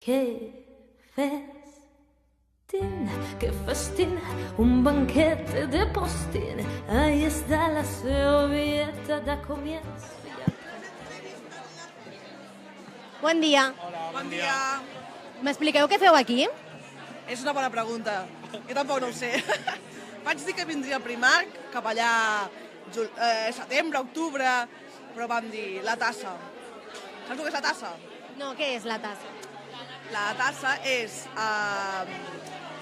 Que festín, un banquete de postín. Ahí está la servilleta de comienzo. Bon dia. Hola, Bon dia. M'expliqueu què feu aquí? És una bona pregunta. Jo tampoc no ho sé. Vaig dir que vindria al Primark, cap allà setembre, octubre, però vam dir la tassa. Saps el que és la tassa? No, què és la tassa? La tassa és...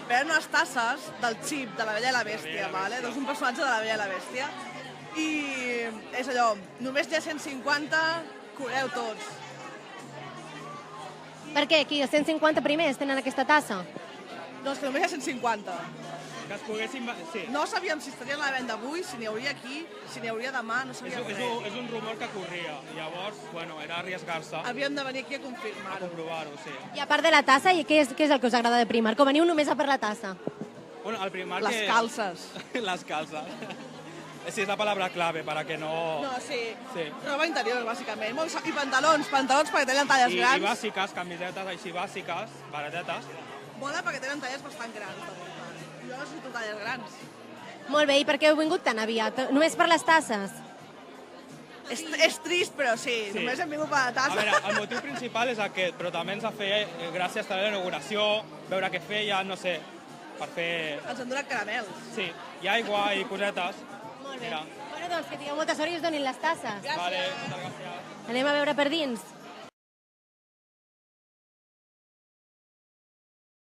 Venen unes tasses del xip de la Bella i la Bèstia, vale? Doncs un personatge de la Bella i la Bèstia. I és allò, només hi ha 150, correu tots. Per què? Aquí els 150 primers tenen aquesta tassa? Doncs que només hi ha 150. Que es poguessin... Sí. No sabíem si estarien a la venda avui, si n'hi hauria aquí, si n'hi hauria demà, no sabíem res. És un rumor que corria. Llavors, bueno, era arriesgar-se Havíem de venir aquí a a confirmar-ho. comprovar-ho, sí. I a part de la tassa, què és el que us agrada de Primark? O veniu només a per la tassa? Bueno, el Primark... Les calces. Las calzas. Sí, és la palabra clave, para que no... No, sí. Sí. Roba interior, bàsicament. I pantalons perquè tenen talles I grans. bàsiques, camisetes així bàsiques, baratetes. Mola perquè tenen talles bastant grans. Jo necessito talles grans. Molt bé, i per què heu vingut tan aviat? Només per les tasses? És trist, però sí. Només hem vingut per la A tassa. veure, el motiu principal és aquest, però també ens ha fet gràcia estar a la inauguració, veure què feia, no sé, per fer... Ens han donat caramels. Sí, i aigua i cosetes. Molt bé. Mira. Bueno, doncs que tingueu molta sort i us donin les tasses. Gràcies. Vale, moltes gràcies. Anem a veure per dins.